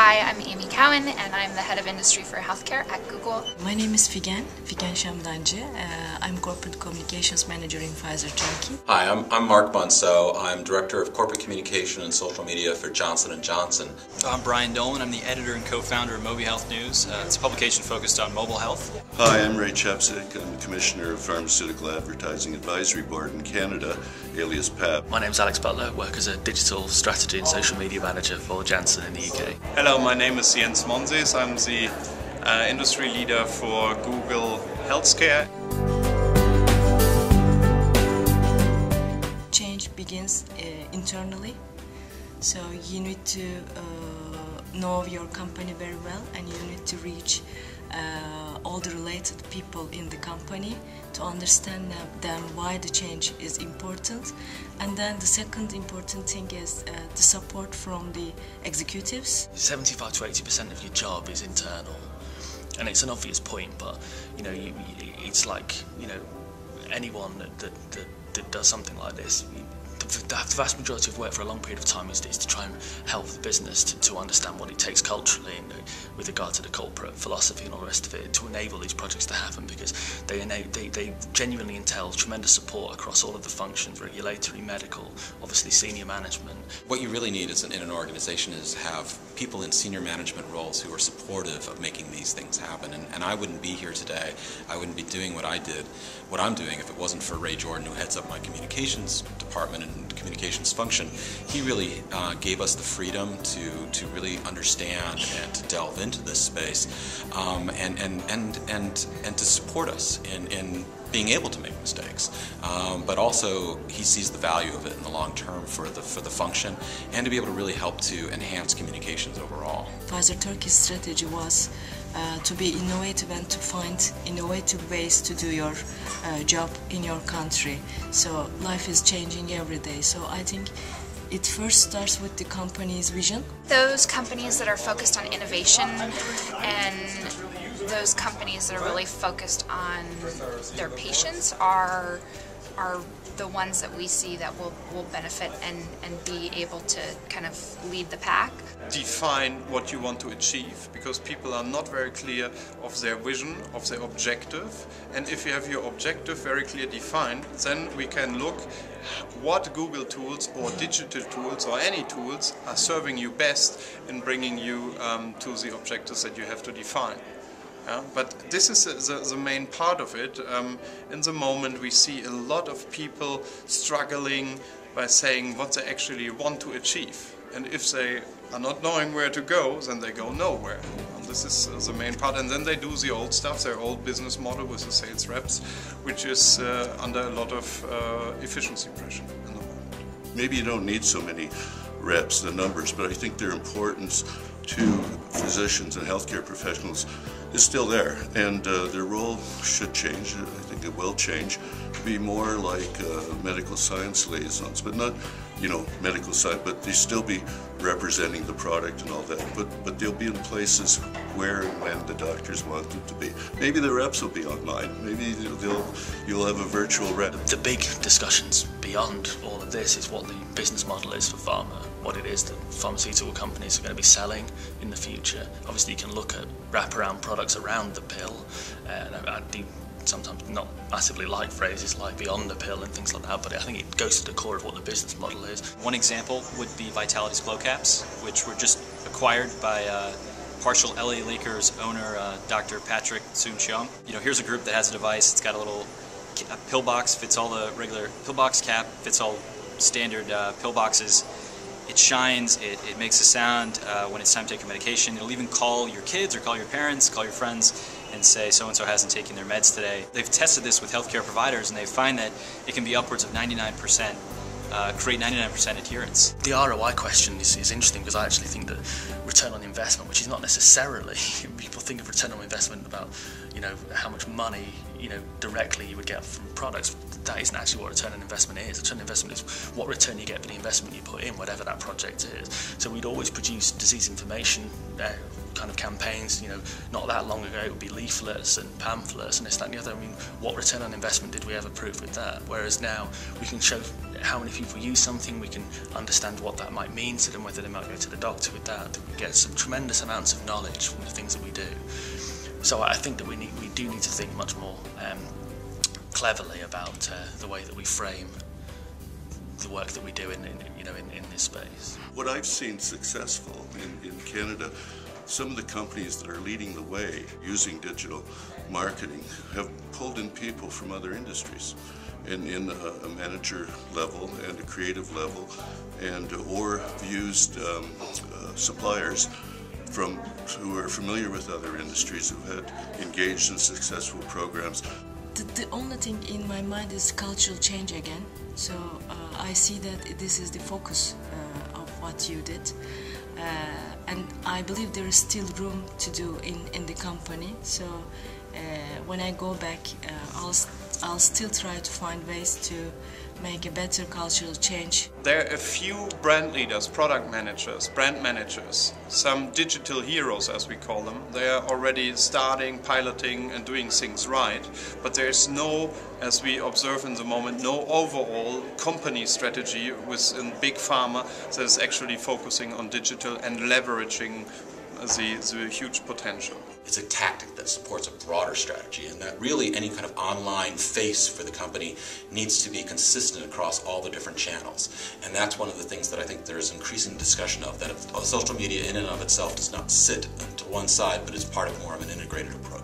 Hi, I'm Amy Cowan, and I'm the Head of Industry for Healthcare at Google. My name is Figen Şamdancı. I'm Corporate Communications Manager in Pfizer Turkey. Hi, I'm Mark Bunso. I'm Director of Corporate Communication and Social Media for Johnson & Johnson. I'm Brian Dolan. I'm the editor and co-founder of Moby Health News. It's a publication focused on mobile health. Hi, I'm Ray Chapsik. I'm the Commissioner of Pharmaceutical Advertising Advisory Board in Canada, alias PAP. My name's Alex Butler. I work as a digital strategy and social media manager for Janssen in the UK. Hello, my name is Jens Monses. I'm the industry leader for Google Healthcare. Change begins internally, so you need to know your company very well, and you need to reach all the related people in the company to understand them why the change is important. And then the second important thing is the support from the executives. 75 to 80% of your job is internal, and it's an obvious point, but it's like anyone that does something like this. The vast majority of work for a long period of time is to try and help the business to understand what it takes culturally with regard to the corporate philosophy and all the rest of it to enable these projects to happen, because they genuinely entail tremendous support across all of the functions: regulatory, medical, obviously senior management. What you really need in an organization is have people in senior management roles who are supportive of making these things happen. And I wouldn't be here today, I wouldn't be doing what I'm doing if it wasn't for Ray Jordan, who heads up my communications department and communications function. He really gave us the freedom to really understand and to delve into this space, and to support us in being able to make mistakes, but also he sees the value of it in the long term for the function, and to be able to really help to enhance communications overall. Pfizer Turkey's strategy was to be innovative and to find innovative ways to do your job in your country. So life is changing every day. So I think it first starts with the company's vision. Those companies that are focused on innovation and those companies that are really focused on their patients are the ones that we see that will benefit and be able to kind of lead the pack. Define what you want to achieve, because people are not very clear of their vision, of their objective. And if you have your objective very clearly defined, then we can look what Google tools or digital tools or any tools are serving you best in bringing you to the objectives that you have to define. But this is the main part of it. In the moment we see a lot of people struggling by saying what they actually want to achieve. And if they are not knowing where to go, then they go nowhere. And this is the main part. And then they do the old stuff, their old business model with the sales reps, which is under a lot of efficiency pressure in the moment. Maybe you don't need so many reps, the numbers, but I think their importance to physicians and healthcare professionals is still there, and their role should change. I think it will change to be more like medical science liaisons, but not, medical science, but they still be representing the product and all that. But they'll be in places where and when the doctors want them to be. Maybe the reps will be online. Maybe you'll have a virtual rep. The big discussions beyond all of this is what the business model is for pharma, what it is that pharmaceutical companies are going to be selling in the future. Obviously you can look at wraparound products around the pill, and I do sometimes not massively like phrases like beyond the pill and things like that, but I think it goes to the core of what the business model is. One example would be Vitality's Glow Caps, which were just acquired by partial LA Lakers owner Dr. Patrick Soon-Cheong. Here's a group that has a device. It's got a little pill box, fits all the regular pill box cap, fits all standard pill boxes. It shines, it makes a sound when it's time to take your medication. It'll even call your kids or call your parents, call your friends, and say so-and-so hasn't taken their meds today. They've tested this with healthcare providers, and they find that it can be upwards of 99%, create 99% adherence. The ROI question is interesting, because I actually think that return on investment, which is not necessarily, people think of return on investment about, how much money you know, directly you would get from products. That isn't actually what return on investment is. Return on investment is what return you get for the investment you put in, whatever that project is. So we'd always produce disease information kind of campaigns. You know, not that long ago it would be leaflets and pamphlets and this, that and the other. I mean, what return on investment did we ever prove with that? Whereas now we can show how many people use something, we can understand what that might mean to them, whether they might go to the doctor with that. We get some tremendous amounts of knowledge from the things that we do. So I think that we do need to think much more cleverly about the way that we frame the work that we do in this space. What I've seen successful in Canada, some of the companies that are leading the way using digital marketing have pulled in people from other industries in a manager level and a creative level, and or used suppliers who are familiar with other industries, who had engaged in successful programs. The only thing in my mind is cultural change again. So I see that this is the focus of what you did. And I believe there is still room to do in the company. So when I go back, I'll still try to find ways to make a better cultural change. There are a few brand leaders, product managers, brand managers, some digital heroes as we call them. They are already starting, piloting and doing things right, but there is no, as we observe in the moment, no overall company strategy within big pharma that is actually focusing on digital and leveraging the huge potential. It's a tactic that supports a broader strategy, and that really any kind of online face for the company needs to be consistent across all the different channels. And that's one of the things that I think there's increasing discussion of, that social media in and of itself does not sit to one side, but is part of more of an integrated approach.